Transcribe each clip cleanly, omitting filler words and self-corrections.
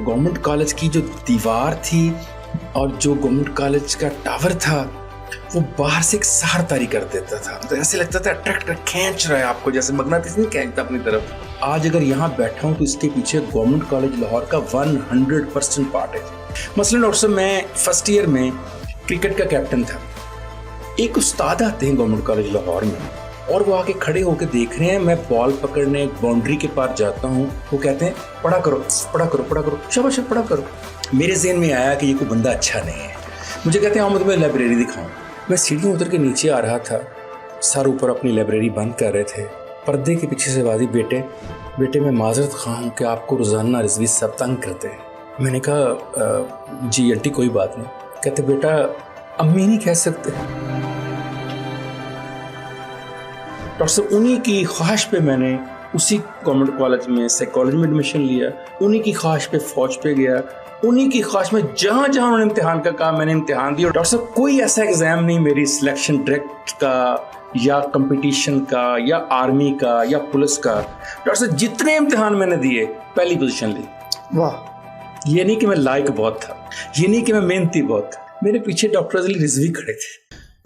Government college की जो दीवार थी और जो गवर्नमेंट कॉलेज का टावर था वो बाहर से एक सहार तारी कर देता था। तो ऐसे लगता था अट्रैक्ट खींच रहा है आपको, जैसे मगनातिस नहीं खींचता अपनी तरफ। आज अगर यहाँ बैठा हूँ तो इसके पीछे गवर्नमेंट कॉलेज लाहौर का 100% पार्ट है। मसलन डॉक्टर साहब, मैं फर्स्ट ईयर में क्रिकेट का कैप्टन था। एक उस्ताद आते हैं गवर्नमेंट कॉलेज लाहौर में और वो आके खड़े होकर देख रहे हैं, मैं बॉल पकड़ने बाउंड्री के पार जाता हूँ, वो कहते हैं पढ़ा करो पढ़ा करो पढ़ा करो, शाबाश पढ़ा करो। मेरे ज़हन में आया कि ये कोई बंदा अच्छा नहीं है। मुझे कहते हैं आओ मैं तुम्हें लाइब्रेरी दिखाऊं। मैं सीढ़ियों उतर के नीचे आ रहा था, सर ऊपर अपनी लाइब्रेरी बंद कर रहे थे। पर्दे के पीछे से आवाज़, बेटे मैं माजरत ख़्वाह हूँ कि आपको रोज़ाना रिजवी सब तंग करते हैं। मैंने कहा जी आंटी कोई बात नहीं। कहते बेटा अम्मी नहीं कह सकते। डॉक्टर साहब, उन्हीं की ख्वाहिश पे मैंने उसी गवर्नमेंट कॉलेज में साइकोलॉजी में एडमिशन लिया, उन्हीं की ख्वाहिश पे फौज पे गया, उन्हीं की ख्वाहिश में जहाँ जहाँ उन्होंने इम्तिहान का कहा मैंने इम्तिहान दिया। डॉक्टर साहब, कोई ऐसा एग्ज़ाम नहीं मेरी सिलेक्शन डायरेक्ट का या कंपटीशन का या आर्मी का या पुलिस का, डॉक्टर साहब जितने इम्तिहान मैंने दिए पहली पोजीशन ली। वाह। ये नहीं कि मैं लायक बहुत था, ये नहीं कि मैं मेहनती बहुत था, मेरे पीछे डॉक्टर अली रिजवी खड़े थे।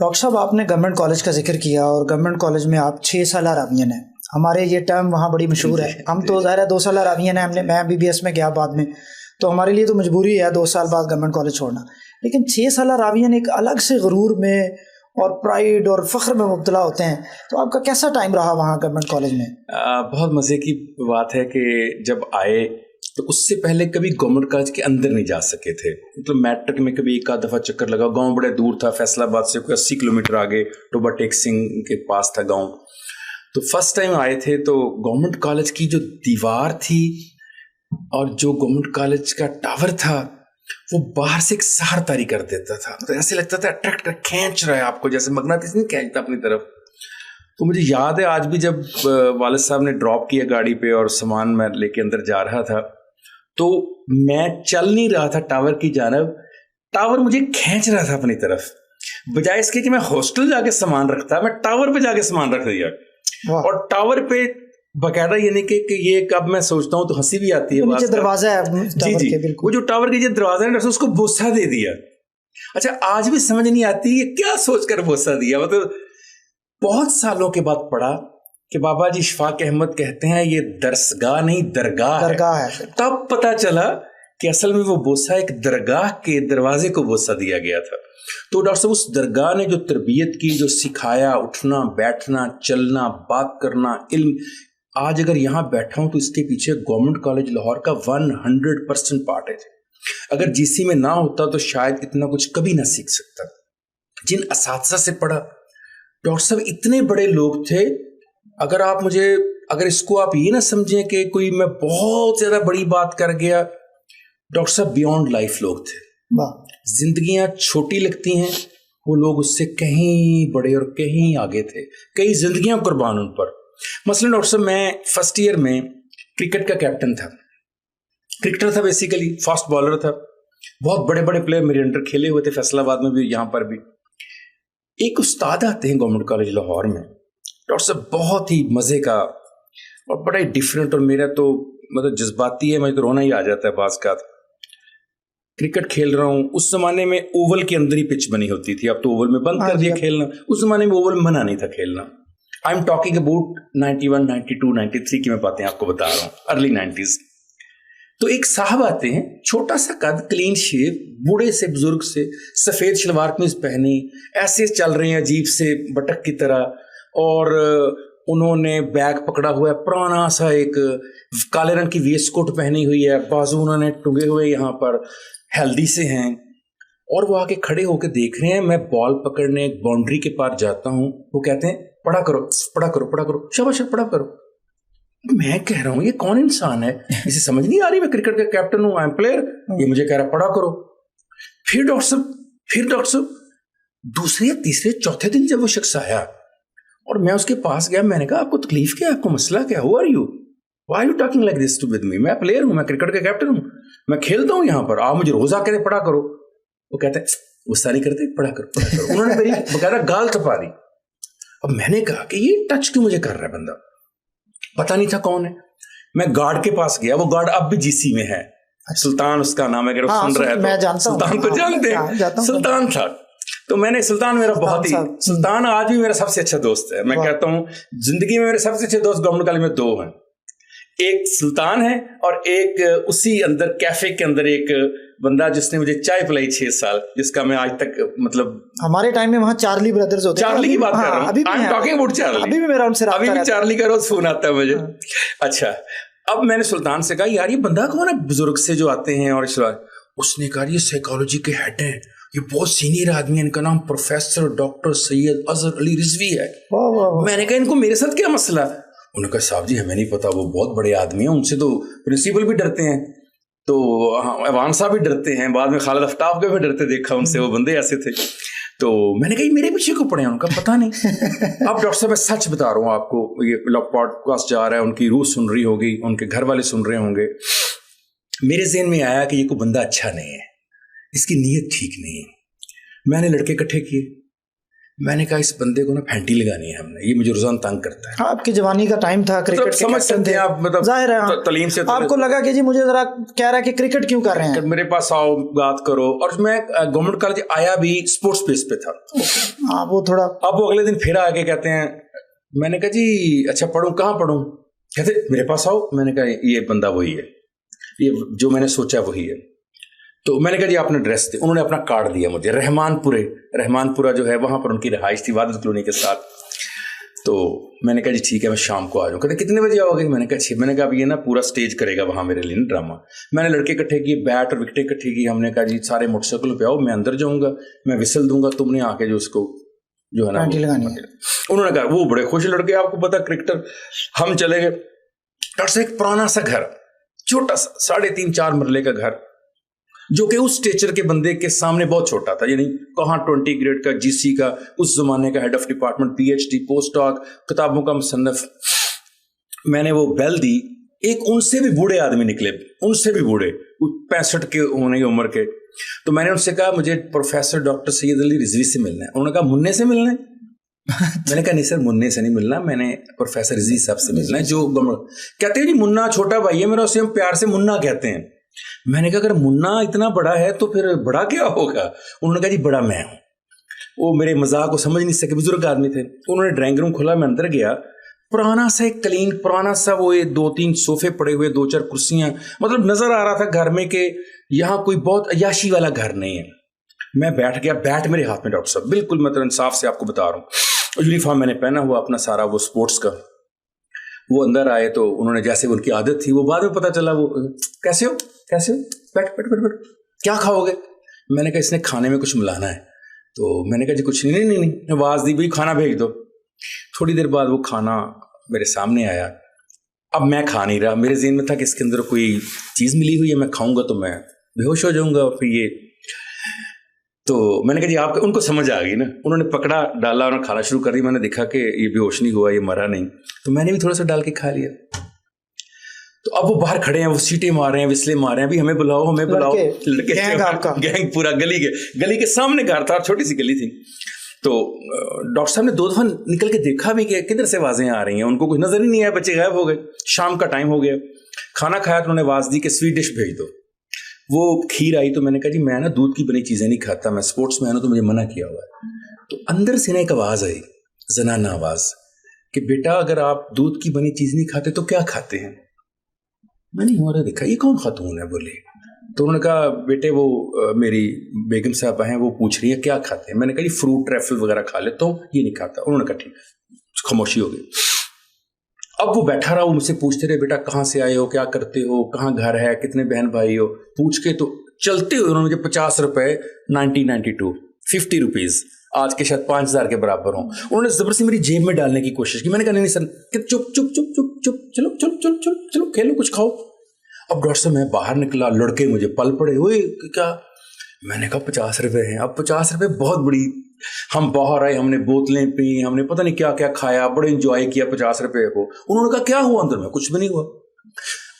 डॉक्टर साहब, आपने गवर्नमेंट कॉलेज का जिक्र किया और गवर्नमेंट कॉलेज में आप 6 साल रावियन हैं। हमारे ये टर्म वहाँ बड़ी मशहूर है। हम तो ज़ाहिर है 2 साल रावियन हैं। मैं BBS में गया बाद में, तो हमारे लिए तो मजबूरी है 2 साल बाद गवर्नमेंट कॉलेज छोड़ना। लेकिन 6 साल रावियन एक अलग से गुरूर में और प्राइड और फ़ख्र में मुब्तला होते हैं। तो आपका कैसा टाइम रहा वहाँ गवर्नमेंट कॉलेज में? बहुत मज़े की बात है कि जब आए तो उससे पहले कभी गवर्नमेंट कॉलेज के अंदर नहीं जा सके थे। मतलब मैट्रिक में कभी एक आध दफ़ा चक्कर लगा। गांव बड़े दूर था, फैसलाबाद से कोई 80 किलोमीटर आगे टोबा टेक सिंह के पास था गांव। तो फर्स्ट टाइम आए थे तो गवर्नमेंट कॉलेज की जो दीवार थी और जो गवर्नमेंट कॉलेज का टावर था वो बाहर से एक सहार तारी कर देता था। तो ऐसे लगता था अट्रैक्ट खींच रहा है आपको, जैसे मगनातिस नहीं खींचता अपनी तरफ। तो मुझे याद है आज भी जब वालिद साहब ने ड्रॉप किया गाड़ी पे और सामान मैं लेके अंदर जा रहा था तो मैं चल नहीं रहा था टावर की जानब, टावर मुझे खींच रहा था अपनी तरफ। बजाय इसके कि मैं हॉस्टल जाके सामान रखता, मैं टावर पे जाके सामान रख दिया। और टावर पे बाकायदा ये नहीं कि ये कब मैं सोचता हूँ तो हंसी भी आती है। नीचे दरवाजा है जी, वो जो टावर के जो दरवाजा है उसको बोसा दे दिया। अच्छा, आज भी समझ नहीं आती ये क्या सोचकर बोसा दिया। मतलब बहुत सालों के बाद पढ़ा कि बाबा जी इशफाक अहमद कहते हैं ये दरसगाह नहीं दरगाह है। तब पता चला कि असल में वो बोसा एक दरगाह के दरवाजे को बोसा दिया गया था। तो डॉक्टर साहब, उस दरगाह ने जो तरबियत की, जो सिखाया, उठना बैठना चलना बात करना, इल्म, आज अगर यहाँ बैठा हूँ तो इसके पीछे गवर्नमेंट कॉलेज लाहौर का 100% पार्ट है। अगर GC में ना होता तो शायद इतना कुछ कभी ना सीख सकता। जिन असातिज़ा से पढ़ा डॉक्टर साहब, इतने बड़े लोग थे। अगर इसको आप ये ना समझें कि कोई मैं बहुत ज्यादा बड़ी बात कर गया, डॉक्टर साहब बियॉन्ड लाइफ लोग थे। जिंदगियां छोटी लगती हैं, वो लोग उससे कहीं बड़े और कहीं आगे थे। कई जिंदगियां कुर्बान उन पर। मसलन डॉक्टर साहब, मैं फर्स्ट ईयर में क्रिकेट का कैप्टन था। क्रिकेटर था, बेसिकली फास्ट बॉलर था। बहुत बड़े बड़े प्लेयर मेरे अंडर खेले हुए थे, फैसलाबाद में भी, यहाँ पर भी। एक उस्ताद आते हैं गवर्नमेंट कॉलेज लाहौर में, डॉक्टर साहब बहुत ही मज़े का और बड़ा ही डिफरेंट। और मेरा तो मतलब जज्बाती है, मुझे तो रोना ही आ जाता है बाज़ का। क्रिकेट खेल रहा हूँ, उस ज़माने में ओवल के अंदर ही पिच बनी होती थी, अब तो ओवल में बंद कर दिया खेलना। उस ज़माने में ओवल मना नहीं था खेलना। आई एम टॉकिंग अबाउट 91, 92, 93 की मैं बातें आपको बता रहा हूँ, अर्ली 90s। तो एक साहब आते हैं, छोटा सा कद, क्लीन शेव, बूढ़े से बुजुर्ग से, सफ़ेद शलवार कमीज पहनी, ऐसे चल रहे हैं अजीब से बटक की तरह। और उन्होंने बैग पकड़ा हुआ है, पुराना सा एक काले रंग की वेस्ट कोट पहनी हुई है, बाजू उन्होंने टुंगे हुए यहाँ पर, हेल्दी से हैं। और वो आके खड़े होकर देख रहे हैं, मैं बॉल पकड़ने बाउंड्री के पार जाता हूँ, वो कहते हैं पढ़ा करो पढ़ा करो पढ़ा करो, शाबाश पढ़ा करो। मैं कह रहा हूँ ये कौन इंसान है, इसे समझ नहीं आ रही, मैं क्रिकेट का कैप्टन हूँ, आई एम प्लेयर, ये मुझे कह रहा पढ़ा करो। फिर डॉक्टर साहब दूसरे तीसरे चौथे दिन जब वो शख्स आया और मैं उसके पास गया, मैंने कहा आपको तकलीफ क्या है, आपको मसला क्या, who are you, why are you talking like this to with me, मैं प्लेयर हूँ, मैं क्रिकेट का कैप्टन हूँ, मैं खेलता हूँ यहाँ पर, आप मुझे रोज आके पढ़ा करो। वो कहते हैं गुस्सा नहीं करते, पढ़ा करो पढ़ा करो। उन्होंने मेरी बकायदा गाल थपा दी। अब मैंने कहा कि ये टच क्यों मुझे कर रहा है बंदा, पता नहीं था कौन है। मैं गार्ड के पास गया, वो गार्ड अब भी GC में है, सुल्तान उसका नाम है, अगर हाँ, सुन रहे हैं मैं तो जानता हूँ, सुल्तान को जानते हैं, सुल्तान था। तो मैंने सुल्तान मेरा बहुत ही, सुल्तान आज भी मेरा सबसे अच्छा दोस्त है। मैं कहता हूँ जिंदगी में मेरे सबसे अच्छे दोस्त गवर्नमेंट कॉलेज में 2 हैं, एक सुल्तान है और एक उसी अंदर कैफे के अंदर एक बंदा जिसने मुझे चाय पिलाई 6 साल, जिसका मैं आज तक मतलब हमारे टाइम में वहाँ चार्ली ब्रदर्स होते हैं, चार्ली की बात कर रहा हूँ, I am talking about Charlie, अभी भी मेरा उनसे राब्ता अभी भी रहता है। चार्ली का रोज फोन आता है मुझे। अच्छा, अब मैंने सुल्तान से कहा यार ये बंदा कौन है बुजुर्ग से जो आते हैं, और उसने कहा ये साइकोलॉजी के हेड हैं, ये बहुत सीनियर आदमी है, इनका नाम प्रोफेसर डॉक्टर सैयद अजहर अली रिजवी है। मैंने कहा इनको मेरे साथ क्या मसला? उन्होंने कहा साहब जी हमें नहीं पता, वो बहुत बड़े आदमी हैं, उनसे तो प्रिंसिपल भी डरते हैं, तो अवान साहब भी डरते हैं, बाद में खालिद अफ्ताब के भी डरते देखा उनसे, वो बंदे ऐसे थे। तो मैंने कहा मेरे पीछे क्यों पड़े हैं? उनका पता नहीं। अब डॉक्टर साहब मैं सच बता रहा हूँ आपको, ये पॉडकास्ट जा रहा है, उनकी रूह सुन रही होगी, उनके घर वाले सुन रहे होंगे, मेरे ज़हन में आया कि ये कोई बंदा अच्छा नहीं है, इसकी नीयत ठीक नहीं है। मैंने लड़के इकट्ठे किए, मैंने कहा इस बंदे को ना फैंटी लगानी है हमने, ये मुझे रोजाना तंग करता है। आपकी जवानी का टाइम था, क्रिकेट के समझ सकते हैं आप, मतलब जाहिर है तालीम से आपको लगा कि जी मुझे जरा कह रहा है कि क्रिकेट क्यों कर रहे हैं, मेरे पास आओ बात करो। और मैं गवर्नमेंट कॉलेज आया भी स्पोर्ट्स बेस पे था। हाँ वो थोड़ा, अब वो अगले दिन फिर आके कहते हैं, मैंने कहा जी अच्छा पढ़ूं, कहाँ पढ़ूं? कहते मेरे पास आओ। मैंने कहा ये बंदा वही है, ये जो मैंने सोचा वही है। तो मैंने कहा जी आपने एड्रेस दे, उन्होंने अपना कार्ड दिया मुझे, रहमानपुरा जो है वहाँ पर उनकी रहाइश थी वादत कॉलोनी के साथ। तो मैंने कहा जी ठीक है मैं शाम को आ जाऊँ। कहते कितने बजे आओगे? मैंने कहा 6। मैंने कहा अब ये ना पूरा स्टेज करेगा वहाँ मेरे लिए ड्रामा। मैंने लड़के इकट्ठे किए, बैट और विकेटें इकट्ठी की, हमने कहा जी सारे मोटरसाइकिल पे आओ, मैं अंदर जाऊँगा, मैं विसल दूंगा, तुमने आके जो उसको जो है ना उन्होंने कहा वो बड़े खुश लड़के, आपको पता क्रिकेटर। हम चले गए, डॉक्टर साहब एक पुराना सा घर, छोटा सा 3.5-4 मरले का घर, जो कि उस स्टेचर के बंदे के सामने बहुत छोटा था, यानी कहाँ 20 ग्रेड का जीसी का, उस जमाने का head of department, PhD, post doc, किताबों का मुसन्नफ। मैंने वो बेल दी, एक उनसे भी बूढ़े आदमी निकले, उनसे भी बूढ़े, 65 के होने की उम्र के। तो मैंने उनसे कहा मुझे प्रोफेसर डॉक्टर सैयद अली रिजवी से मिलना है। उन्होंने कहा मुन्ने से मिलना है? मैंने कहा नहीं सर मुन्ने से नहीं मिलना, मैंने प्रोफेसर रिजवी साहब से मिलना है, जो कहते हैं जी मुन्ना छोटा भाई है मेरा, उसे हम प्यार से मुन्ना कहते हैं। मैंने कहा अगर मुन्ना इतना बड़ा है तो फिर बड़ा क्या होगा? उन्होंने कहा जी बड़ा मैं हूँ। वो मेरे मजाक को समझ नहीं सके, बुजुर्ग आदमी थे। उन्होंने ड्राइंग रूम खोला, मैं अंदर गया, पुराना सा एक कलीन, पुराना सा वो 2-3 सोफे पड़े हुए, 2-4 कुर्सियां, मतलब नजर आ रहा था घर में कि यहाँ कोई बहुत अयाशी वाला घर नहीं है। मैं बैठ गया, बैट मेरे हाथ में डॉक्टर साहब, बिल्कुल मतलब इंसाफ से आपको बता रहा हूँ, यूनिफॉर्म मैंने पहना हुआ अपना सारा वो स्पोर्ट्स का। वो अंदर आए तो उन्होंने, जैसे उनकी आदत थी, वो बाद में पता चला, वो कैसे हो बैठ, क्या खाओगे? मैंने कहा इसने खाने में कुछ मिलाना है। तो मैंने कहा जी कुछ नहीं, आवाज़ दी भाई खाना भेज दो। थोड़ी देर बाद वो खाना मेरे सामने आया। अब मैं खा नहीं रहा, मेरे ज़हन में था कि इसके अंदर कोई चीज़ मिली हुई है, मैं खाऊंगा तो मैं बेहोश हो जाऊंगा। फिर ये तो मैंने कहा जी आपका, उनको समझ आ गई ना, उन्होंने पकड़ा, डाला, उन्होंने खाना शुरू कर दी। मैंने देखा कि ये बेहोश नहीं हुआ, ये मरा नहीं, तो मैंने भी थोड़ा सा डाल के खा लिया। तो अब वो बाहर खड़े हैं, वो सीटे मार रहे हैं, विस्ले मार रहे हैं, अभी हमें बुलाओ लड़के गैंग पूरा गली के सामने घर था, छोटी सी गली थी। तो डॉक्टर साहब ने 2 दफा निकल के देखा भी कि किधर से आवाजें आ रही हैं, उनको कुछ नजर ही नहीं आया, बच्चे गायब हो गए। शाम का टाइम हो गया, खाना खाया तो उन्होंने आवाज दी कि स्वीट डिश भेज दो। वो खीर आई तो मैंने कहा जी मैं ना दूध की बनी चीजें नहीं खाता, मैं स्पोर्ट्स मैन हूं तो मुझे मना किया हुआ है। तो अंदर से ना एक आवाज आई, जनाना आवाज, कि बेटा अगर आप दूध की बनी चीज नहीं खाते तो क्या खाते हैं? मैंने हमारा देखा ये कौन खातून है बोले। तो उन्होंने कहा बेटे वो मेरी बेगम साहब हैं, वो पूछ रही है क्या खाते हैं। मैंने कहा जी फ्रूट ट्रैफल वगैरह खा लेता हूँ, ये नहीं खाता। उन्होंने कहा ठीक, खामोशी हो गई। अब वो बैठा रहा, वो मुझसे पूछते रहे बेटा कहाँ से आए हो, क्या करते हो, कहाँ घर है, कितने बहन भाई हो, पूछ के तो चलते हुए उन्होंने मुझे 50 रुपए 1992 50 रुपीज़ आज के शायद 5000 के बराबर हों, उन्होंने जबरदस्ती मेरी जेब में डालने की कोशिश की। मैंने कहा नहीं सर, चुप चुप चुप चुप चुप, चलो चलो चलो चलो चलो खेलो, कुछ खाओ। अब डॉक्टर साहब मैं बाहर निकला, लड़के मुझे पल पड़े हुए क्या। मैंने कहा 50 रुपए हैं। अब 50 रुपए बहुत बड़ी, हम बाहर आए, हमने बोतलें पी, हमने पता नहीं क्या क्या खाया, बड़े इंजॉय किया 50 रुपए को। उन्होंने कहा क्या हुआ अंदर में? कुछ भी नहीं हुआ।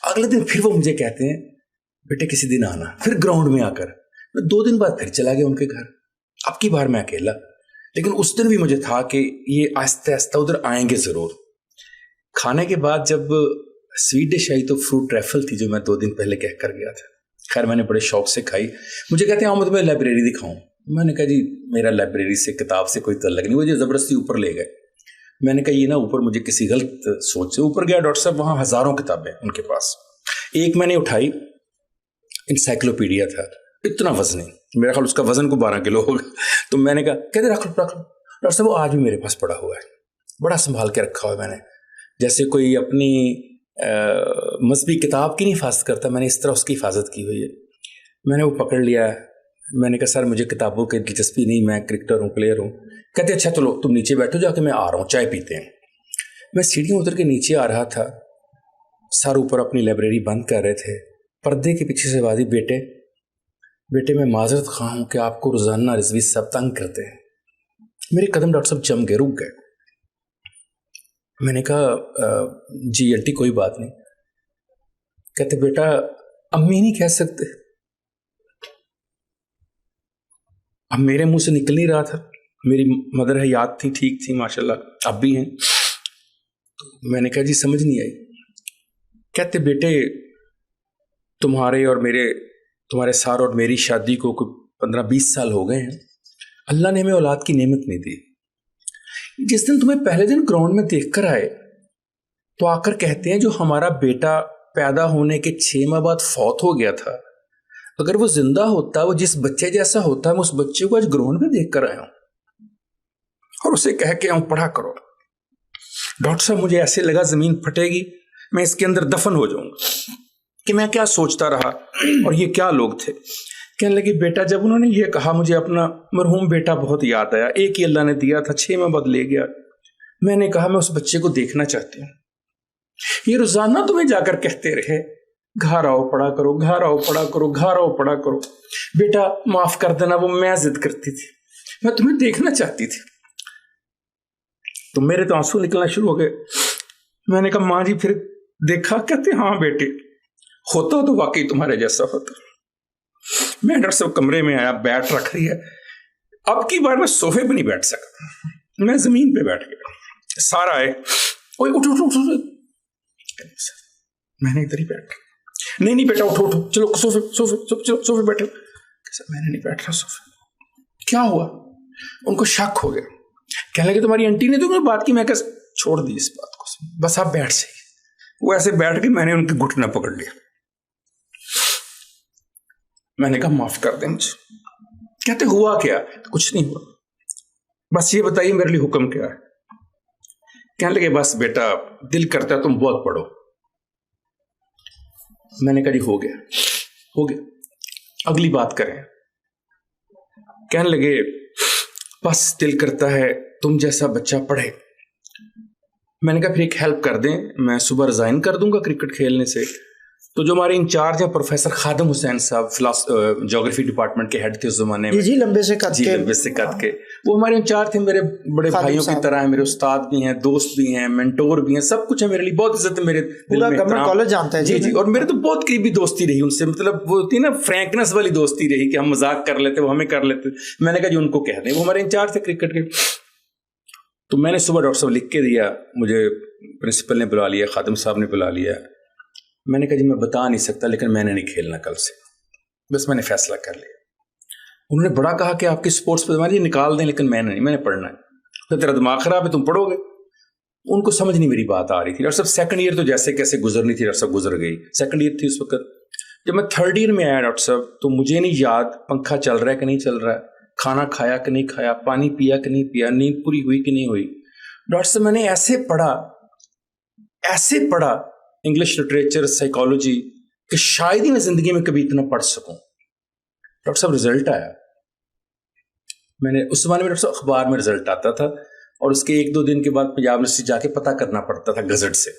अगले दिन फिर वो मुझे कहते हैं बेटे किसी दिन आना, फिर ग्राउंड में आकर। मैं 2 दिन बाद फिर चला गया उनके घर, अब की बार मैं अकेला। लेकिन उस दिन भी मुझे था कि ये आहिस्ता आहिस्ता उधर आएंगे जरूर। खाने के बाद जब स्वीट डिश आई तो फ्रूट ट्रैफल थी, जो मैं 2 दिन पहले कह कर गया था। خیر میں نے بڑے شوق سے کھائی. مجھے کہتے ہیں میں تمہیں لائبریری دکھاؤں. میں نے کہا جی میرا لائبریری سے کتاب سے کوئی تعلق نہیں. مجھے زبردستی اوپر لے گئے. میں نے کہا یہ نا اوپر مجھے کسی غلط سوچ سے اوپر گیا. ڈاکٹر صاحب وہاں ہزاروں کتابیں ان کے پاس. ایک میں نے اٹھائی, انسائکلوپیڈیا تھا, اتنا وزنی, میرا خیال اس کا وزن کو 12 کلو ہوگا. تو میں نے کہا کہتے رکھ لو. ڈاکٹر صاحب وہ آج بھی میرے پاس پڑا ہوا ہے, بڑا سنبھال کے رکھا ہوا ہے میں نے, جیسے کوئی اپنی مذہبی کتاب کی نہیں حفاظت کرتا, میں نے اس طرح اس کی حفاظت کی ہوئی ہے. میں نے وہ پکڑ لیا. میں نے کہا سر مجھے کتابوں کی دلچسپی نہیں, میں کرکٹر ہوں, پلیئر ہوں. کہتے اچھا چلو تم نیچے بیٹھو جا کے, میں آ رہا ہوں, چائے پیتے ہیں. میں سیڑھیوں اتر کے نیچے آ رہا تھا. سر اوپر اپنی لائبریری بند کر رہے تھے. پردے کے پیچھے سے بازی بیٹے میں معذرت خواہ ہوں کہ آپ کو روزانہ رضوی صاحب تنگ کرتے ہیں. میرے قدم ڈاکٹر صاحب جم گئے, رک گئے. میں نے کہا جی انٹی کوئی بات نہیں. کہتے بیٹا امی نہیں کہہ سکتے. اب میرے منہ سے نکل نہیں رہا تھا. میری مدر حیات تھی, ٹھیک تھی ماشاء اللہ, اب بھی ہیں. تو میں نے کہا جی سمجھ نہیں آئی. کہتے بیٹے تمہارے سار اور میری شادی کو 15-20 سال ہو گئے ہیں. اللہ نے ہمیں اولاد کی نعمت نہیں دی. جس دن تمہیں پہلے دن گراؤنڈ میں دیکھ کر آئے تو آ کر کہتے ہیں جو ہمارا بیٹا پیدا ہونے کے 6 ماہ بعد فوت ہو گیا تھا, اگر وہ زندہ ہوتا, وہ جس بچے جیسا ہوتا, میں اس بچے کو آج گراؤنڈ میں دیکھ کر آیا ہوں اور اسے کہہ کے آؤں پڑھا کرو. ڈاکٹر صاحب مجھے ایسے لگا زمین پھٹے گی, میں اس کے اندر دفن ہو جاؤں گا کہ میں کیا سوچتا رہا اور یہ کیا لوگ تھے. کہنے لگی بیٹا جب انہوں نے یہ کہا مجھے اپنا مرحوم بیٹا بہت یاد آیا. ایک ہی اللہ نے دیا تھا, 6 ماہ بعد لے گیا. میں نے کہا میں اس بچے کو دیکھنا چاہتی ہوں. یہ روزانہ تمہیں جا کر کہتے رہے گھر آؤ پڑھا کرو, گھر آؤ پڑھا کرو, گھر آؤ پڑھا کرو. بیٹا معاف کر دینا, وہ میں ضد کرتی تھی, میں تمہیں دیکھنا چاہتی تھی. تو میرے تو آنسو نکلنا شروع ہو گئے. میں نے کہا ماں جی پھر دیکھا؟ کہتے ہاں بیٹے ہوتا تو واقعی تمہارے جیسا ہوتا. میں ڈاکٹر صاحب کمرے میں آیا, بیٹ رکھ رہی ہے. اب کی بار میں صوفے پہ نہیں بیٹھ سکا, میں زمین پہ بیٹھ گیا. سارا آئے اٹھو. میں نے ادھر ہی بیٹھ, نہیں بیٹا اٹھو چلو صوفے بیٹھو. میں نے نہیں بیٹھ رہا صوفے. کیا ہوا؟ ان کو شک ہو گیا. کہنے لگے تمہاری انٹی نے تو بات کی. میں کہ چھوڑ دی اس بات کو, بس آپ بیٹھ سے. وہ ایسے بیٹھ کے میں نے ان کے گھٹنا پکڑ لیا. میں نے کہا معاف کر دیں مجھے. کہتے ہوا کیا؟ کچھ نہیں ہوا, بس یہ بتائیے میرے لیے حکم کیا ہے. کہنے لگے بس بیٹا دل کرتا ہے تم بہت پڑھو. میں نے کہا جی ہو گیا, اگلی بات کریں. کہنے لگے بس دل کرتا ہے تم جیسا بچہ پڑھے. میں نے کہا پھر ایک ہیلپ کر دیں, میں صبح ریزائن کر دوں گا کرکٹ کھیلنے سے. تو جو ہمارے انچارج ہیں پروفیسر خادم حسین صاحب, جیوگرافی ڈپارٹمنٹ کے ہیڈ تھے اس زمانے میں, جی لمبے سے قد کے, وہ ہمارے انچارج تھے. میرے بڑے بھائیوں کی طرح ہیں, میرے استاد بھی ہیں, دوست بھی ہیں, مینٹور بھی ہیں, سب کچھ ہے میرے لیے. بہت عزت ہے میرے دل میں, کالج جانتا ہے. جی اور میرے تو بہت قریبی دوستی رہی ان سے, مطلب وہ ہوتی نا فرینکنس والی دوستی رہی کہ ہم مذاق کر لیتے, وہ ہمیں کر لیتے. میں نے کہا جی ان کو کہہ دیں, وہ ہمارے انچارج تھے کرکٹ کے. تو میں نے صبح ڈاکٹر صاحب لکھ کے دیا, مجھے پرنسپل نے بلا لیا, خادم صاحب نے بلا لیا. میں نے کہا جی میں بتا نہیں سکتا لیکن میں نے نہیں کھیلنا کل سے, بس میں نے فیصلہ کر لیا. انہوں نے بڑا کہا کہ آپ کی اسپورٹس پہ جی نکال دیں, لیکن میں نے نہیں, میں نے پڑھنا ہے. تو تیرا دماغ خراب ہے, تم پڑھو گے. ان کو سمجھ نہیں میری بات آ رہی تھی. ڈاکٹر صاحب سیکنڈ ایئر تو جیسے کیسے گزرنی تھی ڈاکٹر صاحب گزر گئی. سیکنڈ ایئر تھی اس وقت. جب میں تھرڈ ایئر میں آیا ڈاکٹر صاحب تو مجھے نہیں یاد پنکھا چل رہا ہے کہ نہیں چل رہا ہے, کھانا کھایا کہ نہیں کھایا, پانی پیا کہ نہیں پیا, نیند پوری ہوئی کہ نہیں ہوئی. ڈاکٹر صاحب میں نے ایسے پڑھا انگلش لٹریچر, سائیکالوجی, کہ شاید ہی میں زندگی میں کبھی اتنا پڑھ سکوں. ڈاکٹر صاحب رزلٹ آیا. میں نے اس زمانے میں ڈاکٹر صاحب اخبار میں رزلٹ آتا تھا اور اس کے 1-2 دن کے بعد پنجاب یونیورسٹی جا کے پتہ کرنا پڑتا تھا گزٹ سے.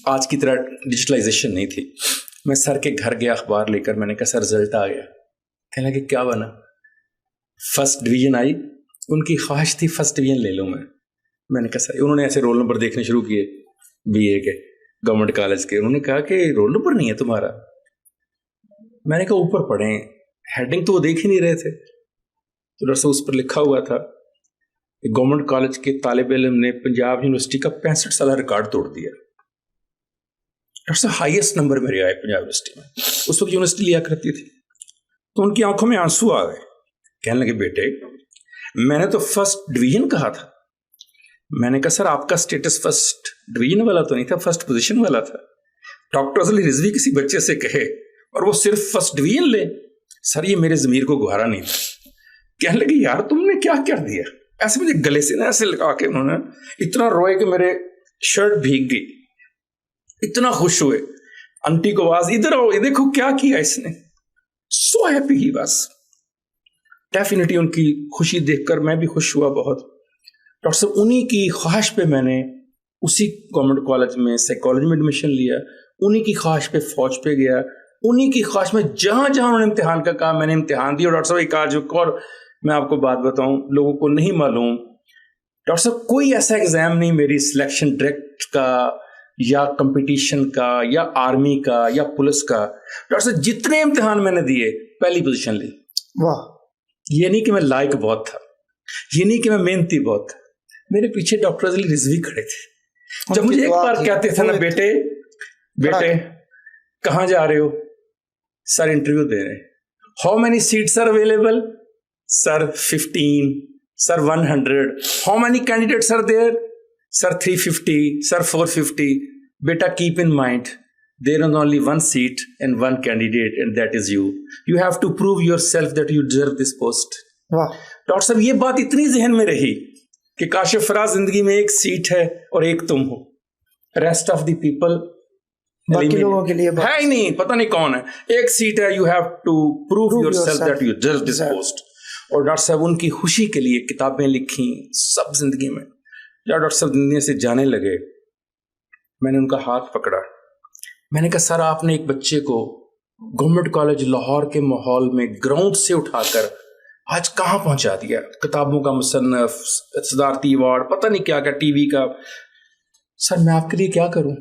آج کی طرح ڈیجیٹلائزیشن نہیں تھی. میں سر کے گھر گیا اخبار لے کر, میں نے کہا سر رزلٹ آ گیا. کہنے لگے کیا بنا؟ فرسٹ ڈویژن آئی. ان کی خواہش تھی فرسٹ ڈویژن لے لوں میں نے کہا سر, انہوں نے ایسے رول نمبر دیکھنے شروع کیے BA کے گورنمنٹ کالج کے. انہوں نے کہا کہ رول نمبر نہیں ہے تمہارا. میں نے کہا اوپر پڑھیں, ہیڈنگ تو وہ دیکھ ہی نہیں رہے تھے. تو ڈاکٹر صاحب اس پر لکھا ہوا تھا کہ گورنمنٹ کالج کے طالب علم نے پنجاب یونیورسٹی کا 65 سالہ ریکارڈ توڑ دیا. ڈاکٹر صاحب ہائیسٹ نمبر میرے آئے پنجاب یونیورسٹی میں. اس وقت یونیورسٹی لیا کرتی تھی. تو ان کی آنکھوں میں آنسو آ گئے. کہنے لگے بیٹے میں نے تو فرسٹ ڈویژن کہا تھا. میں نے کہا سر آپ کا اسٹیٹس فرسٹ ڈویژن والا تو نہیں تھا, فرسٹ پوزیشن والا تھا. ڈاکٹر افضل علی رضوی کسی بچے سے کہے اور وہ صرف فرسٹ ڈویژن لے, سر یہ میرے ضمیر کو گوارا نہیں تھا. کہنے لگے یار تم نے کیا کر دیا. ایسے مجھے گلے سے نا ایسے لگا کے انہوں نے اتنا روئے کہ میرے شرٹ بھیگ گئی. اتنا خوش ہوئے. انٹی کو آواز ادھر آؤ یہ دیکھو کیا کیا اس نے. سو ہیپی ہی بس. ڈیفینیٹلی ان کی خوشی دیکھ کر میں بھی خوش ہوا بہت. ڈاکٹر صاحب انہی کی خواہش پہ میں نے اسی گورنمنٹ کالج میں سائیکالوجی میں ایڈمیشن لیا. انہی کی خواہش پہ فوج پہ گیا. انہی کی خواہش میں جہاں جہاں انہوں نے امتحان کا کہا میں نے امتحان دیا. اور ڈاکٹر صاحب ایک آج اور میں آپ کو بات بتاؤں لوگوں کو نہیں معلوم, ڈاکٹر صاحب کوئی ایسا ایگزام نہیں میری سلیکشن ڈائریکٹ کا یا کمپٹیشن کا یا آرمی کا یا پولیس کا. ڈاکٹر صاحب جتنے امتحان میں نے دیے پہلی پوزیشن لی. واہ. یہ نہیں کہ میں لائق بہت تھا, یہ نہیں کہ میں محنتی بہت تھا, میرے پیچھے ڈاکٹر افضل علی رضوی کھڑے تھے. جب مجھے ایک بار کہتے تھے نا بیٹے بیٹے کہاں جا رہے ہو, سر انٹرویو دے رہے ہیں. How many seats are available, sir 15, sir 100. How many candidates are there, sir 350, sir 450. بیٹا keep in mind there is only one seat and one candidate and that is you. You have to prove yourself that you deserve this post. Doctor صاحب یہ بات اتنی ذہن میں رہی کہ کاشف فراز زندگی میں ایک سیٹ ہے اور ایک تم ہو, ریسٹ آف دی پیپل باقی لوگوں کے لیے ہے ہی نہیں, پتہ نہیں کون ہے. ایک سیٹ ہے, you have to prove yourself that you deserve this post. اور ڈاکٹر صاحب ان کی خوشی کے لیے کتابیں لکھیں سب زندگی میں. جب ڈاکٹر صاحب دنیا سے جانے لگے میں نے ان کا ہاتھ پکڑا. میں نے کہا سر آپ نے ایک بچے کو گورنمنٹ کالج لاہور کے ماحول میں گراؤنڈ سے اٹھا کر آج کہاں پہنچا دیا. کتابوں کا مصنف, صدارتی ایوارڈ, پتہ نہیں کیا کیا, ٹی وی کا. سر میں آپ کے لیے کیا کروں,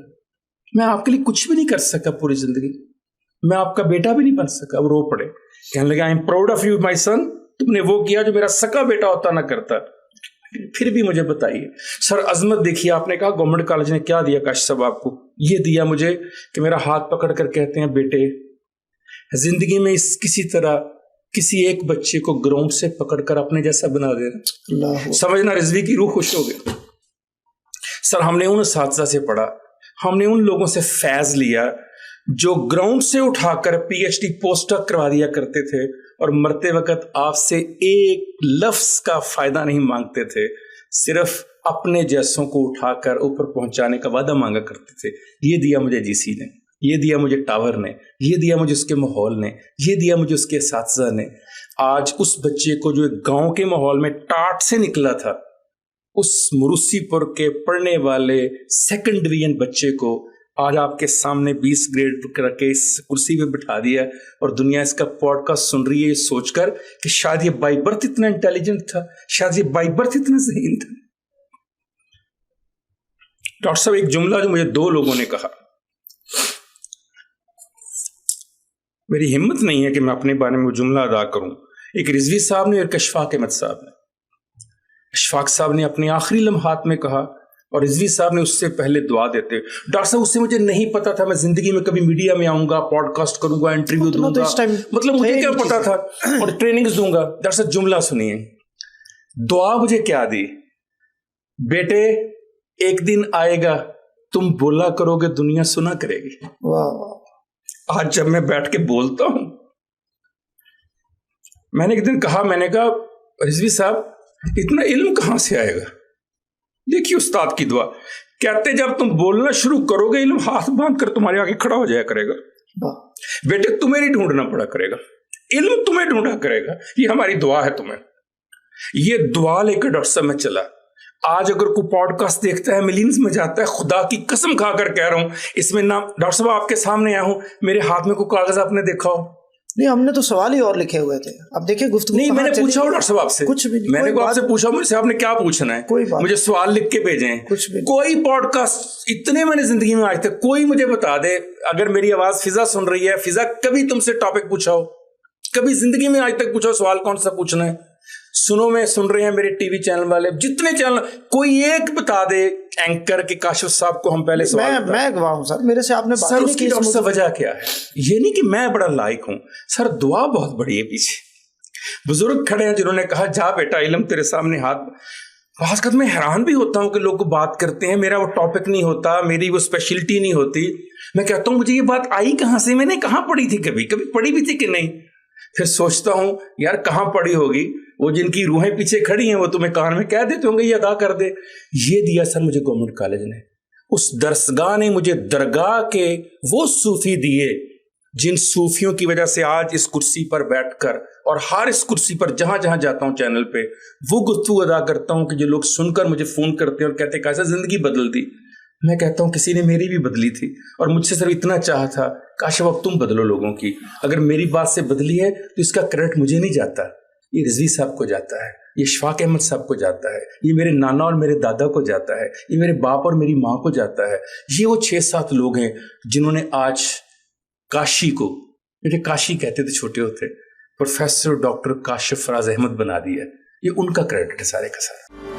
میں آپ کے لیے کچھ بھی نہیں کر سکا پوری زندگی, میں آپ کا بیٹا بھی نہیں بن سکا. اب رو پڑے. کہنے لگا I am proud of you my son, تم نے وہ کیا جو میرا سکا بیٹا ہوتا نہ کرتا. پھر بھی مجھے بتائیے سر عظمت دیکھیے, آپ نے کہا گورنمنٹ کالج نے کیا دیا کاشف صاحب آپ کو, یہ دیا مجھے کہ میرا ہاتھ پکڑ کر کہتے ہیں بیٹے زندگی میں اس کسی طرح کسی ایک بچے کو گراؤنڈ سے پکڑ کر اپنے جیسا بنا دینا. سمجھنا رضوی کی روح خوش ہو گئی. سر ہم نے ان اساتذہ سے پڑھا, ہم نے ان لوگوں سے فیض لیا جو گراؤنڈ سے اٹھا کر پی ایچ ڈی پوسٹ تک کروا دیا کرتے تھے اور مرتے وقت آپ سے ایک لفظ کا فائدہ نہیں مانگتے تھے, صرف اپنے جیسوں کو اٹھا کر اوپر پہنچانے کا وعدہ مانگا کرتے تھے. یہ دیا مجھے جی سی نے, یہ دیا مجھے ٹاور نے, یہ دیا مجھے اس کے ماحول نے, یہ دیا مجھے اس کے اساتذہ نے. آج اس بچے کو جو ایک گاؤں کے ماحول میں ٹاٹ سے نکلا تھا, اس مروسی پور کے پڑھنے والے سیکنڈ ڈویژن بچے کو آج آپ کے سامنے 20 گریڈ کر کے اس کرسی پہ بٹھا دیا اور دنیا اس کا پوڈ کاسٹ سن رہی ہے یہ سوچ کر کہ شاید یہ بائی برتھ اتنا انٹیلیجنٹ تھا, شاید یہ بائی برتھ اتنا ذہین تھا. ڈاکٹر صاحب ایک جملہ جو مجھے 2 لوگوں نے کہا, میری ہمت نہیں ہے کہ میں اپنے بارے میں وہ جملہ ادا کروں. ایک رضوی صاحب نے اور ایک اشفاق احمد صاحب نے. اشفاق صاحب نے اپنے آخری لمحات میں کہا اور رضوی صاحب نے اس سے پہلے دعا دیتے. ڈاکٹر صاحب اس سے مجھے نہیں پتا تھا میں زندگی میں کبھی میڈیا میں آؤں گا, پوڈ کاسٹ کروں گا, انٹرویو دوں گا, مطلب مجھے کیا پتا تھا, اور ٹریننگز دوں گا. ڈاکٹر صاحب جملہ سنیے, دعا مجھے کیا دی, بیٹے ایک دن آئے گا تم بولا کرو گے دنیا سنا کرے گی. آج جب میں بیٹھ کے بولتا ہوں, میں نے ایک دن کہا, میں نے کہا رضوی صاحب اتنا علم کہاں سے آئے گا. دیکھیے استاد کی دعا, کہتے جب تم بولنا شروع کرو گے علم ہاتھ باندھ کر تمہارے آگے کھڑا ہو جایا کرے گا. بیٹے تمہیں نہیں ڈھونڈنا پڑا کرے گا, علم تمہیں ڈھونڈا کرے گا. یہ ہماری دعا ہے تمہیں. یہ دعا لے کر ڈاکٹر صاحب میں چلا. آج اگر کوئی پوڈ کاسٹ دیکھتا ہے ملینز میں جاتا ہے, خدا کی قسم کھا کر کہہ رہا ہوں اس میں نہ ڈاکٹر صاحب آپ کے سامنے آیا ہوں, میرے ہاتھ میں کوئی کاغذ آپ نے دیکھا ہو؟ نہیں, ہم نے تو سوال ہی اور لکھے ہوئے تھے. اب دیکھیں گفتگو نہیں, میں نے پوچھا ہو ڈاکٹر صاحب آپ سے, کچھ بھی نہیں. میں نے آپ سے پوچھا مجھ سے آپ نے کیا پوچھنا ہے, مجھے سوال لکھ کے بھیجیں. کچھ بھی کوئی پوڈ کاسٹ اتنے میں نے زندگی میں آج تک کوئی مجھے بتا دے, اگر میری آواز فضا سن رہی ہے, فضا کبھی تم سے ٹاپک پوچھا ہو, کبھی زندگی میں آج تک پوچھا ہو سوال کون سا پوچھنا ہے, सुनो में सुन रहे हैं मेरे टीवी चैनल वाले, जितने चैनल, कोई एक बता दे एंकर के काशिफ साहब को हम पहले मैं गवाह हूं सर, मेरे से आपने बात सर नहीं उसकी की। डॉक्टर साहब वजह क्या है? ये नहीं कि मैं बड़ा लायक हूं सर, दुआ बहुत बड़ी है पीछे। बुजुर्ग खड़े हैं जिन्होंने कहा जा बेटा इल्म तेरे सामने हाथ। बात मैं हैरान भी होता हूं कि लोग बात करते हैं, मेरा वो टॉपिक नहीं होता, मेरी वो स्पेशलिटी नहीं होती। मैं कहता हूं मुझे ये बात आई कहां से, मैंने कहां पढ़ी थी, कभी कभी पढ़ी भी थी कि नहीं। फिर सोचता हूं यार कहां पढ़ी होगी, वो जिनकी रूहें पीछे खड़ी हैं वो तुम्हें कान में कह देते होंगे ये अदा कर दे। ये दिया सर मुझे गवर्नमेंट कॉलेज ने, उस दरसगाह ने मुझे दरगाह के वो सूफी दिए जिन सूफियों की वजह से आज इस कुर्सी पर बैठकर और हर इस कुर्सी पर जहां जहां जाता हूं चैनल पे वो गुफ्तगू अदा करता हूं कि जो लोग सुनकर मुझे फोन करते हैं और कहते हैं कैसे जिंदगी बदल दी। मैं कहता हूं किसी ने मेरी भी बदली थी और मुझसे सिर्फ इतना चाहा था काश अब तुम बदलो लोगों की। अगर मेरी बात से बदली है तो इसका क्रेडिट मुझे नहीं जाता, ये रिजवी साहब को जाता है, ये इशफाक अहमद साहब को जाता है, ये मेरे नाना और मेरे दादा को जाता है, ये मेरे बाप और मेरी माँ को जाता है। ये वो 6-7 लोग हैं जिन्होंने आज काशी को, मुझे काशी कहते थे छोटे होते, प्रोफेसर डॉक्टर काशिफ फराज अहमद बना दिया। ये उनका क्रेडिट है सारे का सारा।